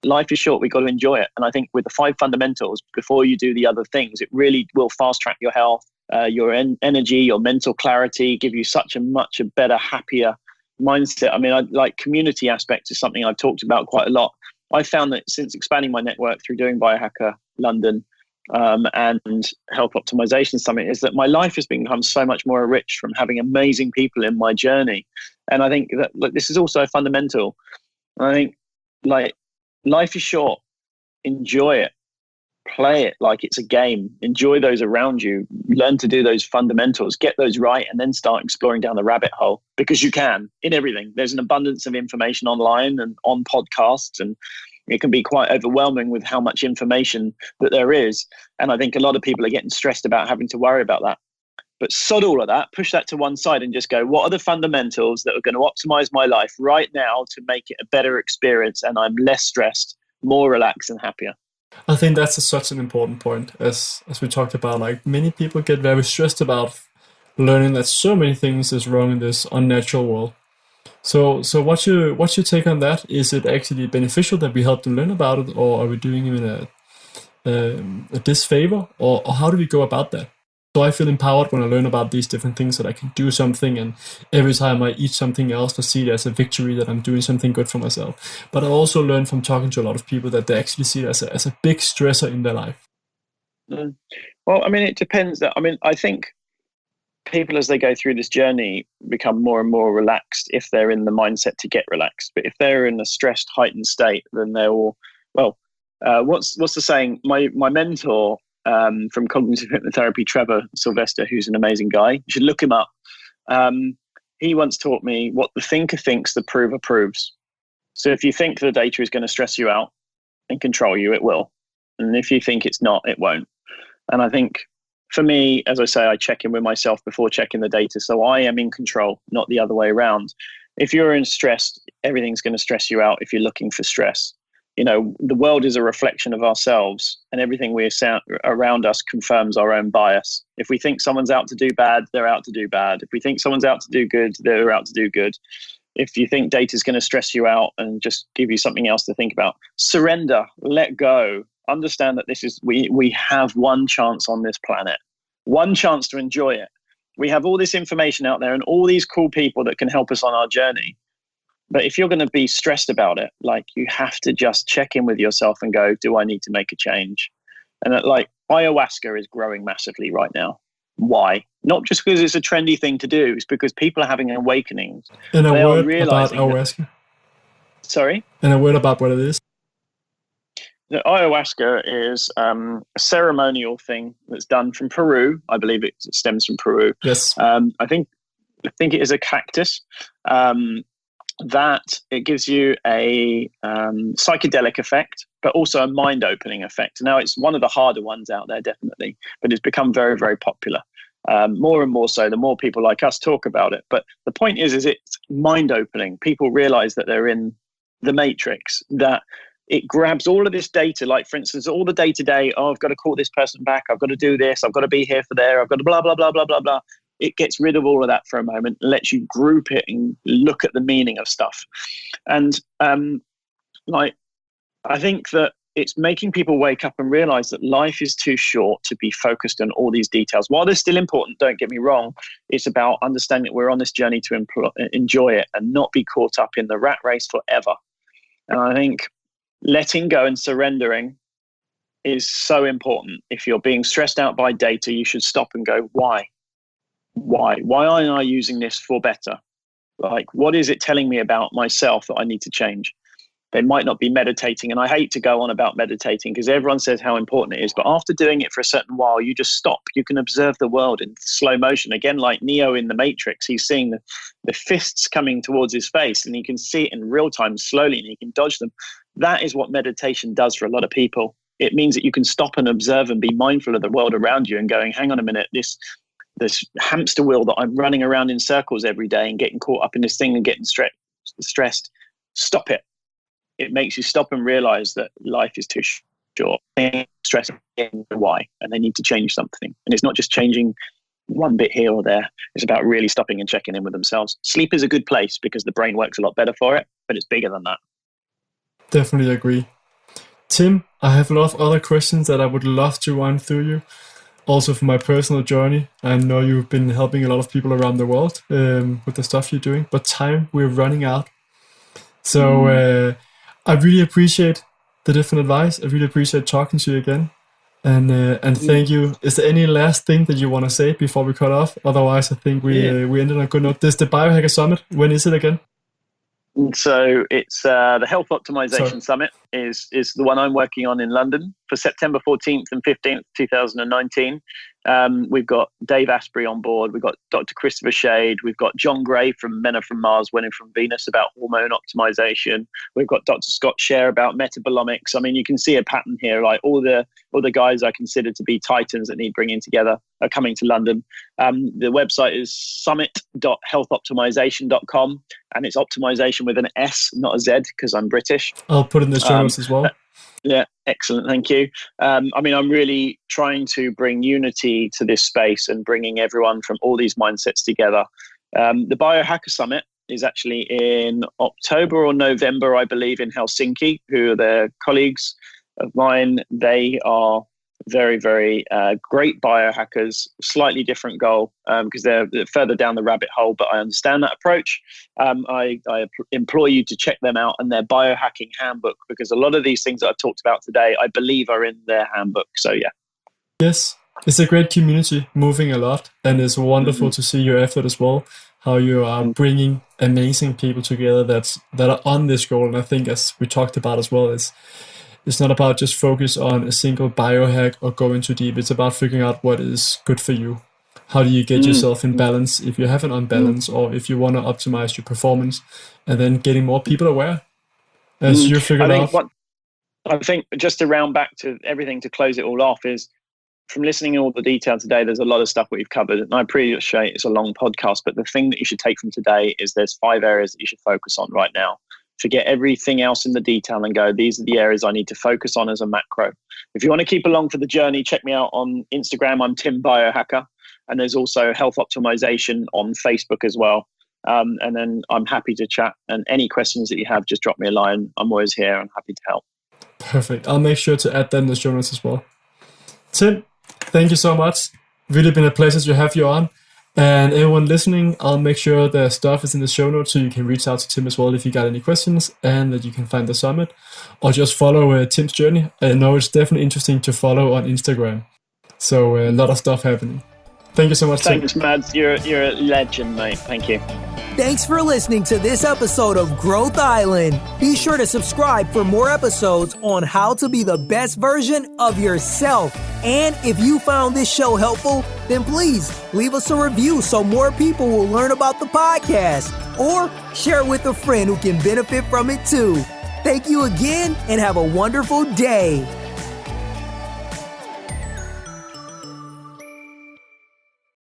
S3: Life is short, we've got to enjoy it. And I think with the 5 fundamentals, before you do the other things, it really will fast track your health, your energy, your mental clarity, give you such a much better, happier mindset. I like community aspect is something I've talked about quite a lot. I found that since expanding my network through doing Biohacker London and Health Optimisation Summit, is that my life has become so much more enriched from having amazing people in my journey. And I think that this is also fundamental. I think life is short. Enjoy it. Play it like it's a game. Enjoy those around you. Learn to do those fundamentals. Get those right, and then start exploring down the rabbit hole, because you can in everything. There's an abundance of information online and on podcasts, and it can be quite overwhelming with how much information that there is. And I think a lot of people are getting stressed about having to worry about that. But sod all of that, push that to one side and just go, what are the fundamentals that are going to optimize my life right now to make it a better experience, and I'm less stressed, more relaxed and happier?
S2: I think that's such an important point, as we talked about. Like, many people get very stressed about learning that so many things is wrong in this unnatural world. So what's your take on that? Is it actually beneficial that we help them learn about it, or are we doing him a disfavor, or how do we go about that? So I feel empowered when I learn about these different things, that I can do something, and every time I eat something else, I see it as a victory that I'm doing something good for myself. But I also learn from talking to a lot of people that they actually see it as a big stressor in their life.
S3: Well, it depends. I think people, as they go through this journey, become more and more relaxed if they're in the mindset to get relaxed. But if they're in a stressed, heightened state, then they're all, what's the saying? My mentor, from Cognitive Hypnotherapy, Trevor Sylvester, who's an amazing guy. You should look him up. He once taught me, what the thinker thinks, the prover proves. So if you think the data is going to stress you out and control you, it will. And if you think it's not, it won't. And I think for me, as I say, I check in with myself before checking the data. So I am in control, not the other way around. If you're in stress, everything's going to stress you out if you're looking for stress. The world is a reflection of ourselves, and everything we see around us confirms our own bias. If we think someone's out to do bad, they're out to do bad. If we think someone's out to do good, they're out to do good. If you think data is going to stress you out and just give you something else to think about, surrender, let go, understand that we have one chance on this planet, one chance to enjoy it. We have all this information out there and all these cool people that can help us on our journey. But if you're going to be stressed about it, you have to just check in with yourself and go, do I need to make a change? And ayahuasca is growing massively right now. Why? Not just because it's a trendy thing to do. It's because people are having awakenings.
S2: And a word about ayahuasca.
S3: Sorry?
S2: And a word about what it is.
S3: The ayahuasca is a ceremonial thing that's done from Peru. I believe it stems from Peru.
S2: Yes.
S3: I think it is a cactus. that it gives you a psychedelic effect, but also a mind-opening effect. Now, it's one of the harder ones out there, definitely, but it's become very, very popular. More and more so, the more people like us talk about it. But the point is it's mind-opening. People realize that they're in the matrix, that it grabs all of this data, like, for instance, all the day-to-day, oh, I've got to call this person back, I've got to do this, I've got to be here for there, I've got to blah, blah, blah, blah, blah, blah. It gets rid of all of that for a moment and lets you group it and look at the meaning of stuff. And I think that it's making people wake up and realize that life is too short to be focused on all these details. While they're still important, don't get me wrong, it's about understanding that we're on this journey to enjoy it and not be caught up in the rat race forever. And I think letting go and surrendering is so important. If you're being stressed out by data, you should stop and go, why? Why aren't I using this for better? Like, what is it telling me about myself that I need to change? They might not be meditating. And I hate to go on about meditating because everyone says how important it is. But after doing it for a certain while, you just stop. You can observe the world in slow motion. Again, like Neo in the Matrix, he's seeing the fists coming towards his face and he can see it in real time slowly and he can dodge them. That is what meditation does for a lot of people. It means that you can stop and observe and be mindful of the world around you and going, hang on a minute, this hamster wheel that I'm running around in circles every day and getting caught up in this thing and getting stressed, stop it. It makes you stop and realize that life is too short. Stress why, and they need to change something. And it's not just changing one bit here or there. It's about really stopping and checking in with themselves. Sleep is a good place because the brain works a lot better for it, but it's bigger than that.
S2: Definitely agree. Tim, I have a lot of other questions that I would love to run through you. Also for my personal journey, I know you've been helping a lot of people around the world with the stuff you're doing, but we're running out. So I really appreciate the different advice. I really appreciate talking to you again. And thank you. Is there any last thing that you want to say before we cut off? Otherwise, I think we ended on a good note. This is the Biohacker Summit. When is it again?
S3: So it's the Health Optimisation Summit is the one I'm working on in London for September 14th and 15th, 2019. We've got Dave Asprey on board. We've got Dr. Christopher Shade. We've got John Gray from Men Are From Mars, Women From Venus about hormone optimization. We've got Dr. Scott Scher about metabolomics. I mean, you can see a pattern here. Like all the guys I consider to be titans that need bringing together are coming to London. The website is summit.healthoptimisation.com, and it's optimization with an S, not a Z, because I'm British.
S2: I'll put in the show notes as well.
S3: Yeah, excellent. Thank you. I mean, I'm really trying to bring unity to this space and bringing everyone from all these mindsets together. The Biohacker Summit is actually in October or November, I believe, in Helsinki, who are their colleagues of mine. They are very, very great biohackers, slightly different goal because they're further down the rabbit hole, but I understand that approach. I implore you to check them out and their biohacking handbook, because a lot of these things that I've talked about today, I believe are in their handbook. So yeah. Yes,
S2: it's a great community, moving a lot, and it's wonderful to see your effort as well, how you are bringing amazing people together that are on this goal. And I think, as we talked about as well, it's not about just focus on a single biohack or going too deep. It's about figuring out what is good for you. How do you get yourself in balance if you have an unbalance, or if you want to optimize your performance, and then getting more people aware as you figure out.
S3: I think just to round back to everything to close it all off is, from listening to all the detail today, there's a lot of stuff we've covered, and I appreciate it's a long podcast, but the thing that you should take from today is there's 5 areas that you should focus on right now. Forget everything else in the detail and go, these are the areas I need to focus on as a macro. If you want to keep along for the journey, check me out on Instagram. I'm Tim Biohacker. And there's also Health Optimization on Facebook as well. And then I'm happy to chat. And any questions that you have, just drop me a line. I'm always here. I'm happy to help.
S2: Perfect. I'll make sure to add that in the show notes as well. Tim, thank you so much. Really been a pleasure to have you on. And everyone listening, I'll make sure the stuff is in the show notes so you can reach out to Tim as well if you got any questions, and that you can find the summit or just follow Tim's journey. I know it's definitely interesting to follow on Instagram. So a lot of stuff happening. Thank you so much, Tim.
S3: Thanks, Mads. You're a legend, mate. Thank you.
S1: Thanks for listening to this episode of Growth Island. Be sure to subscribe for more episodes on how to be the best version of yourself. And if you found this show helpful, then please leave us a review so more people will learn about the podcast, or share it with a friend who can benefit from it too. Thank you again and have a wonderful day.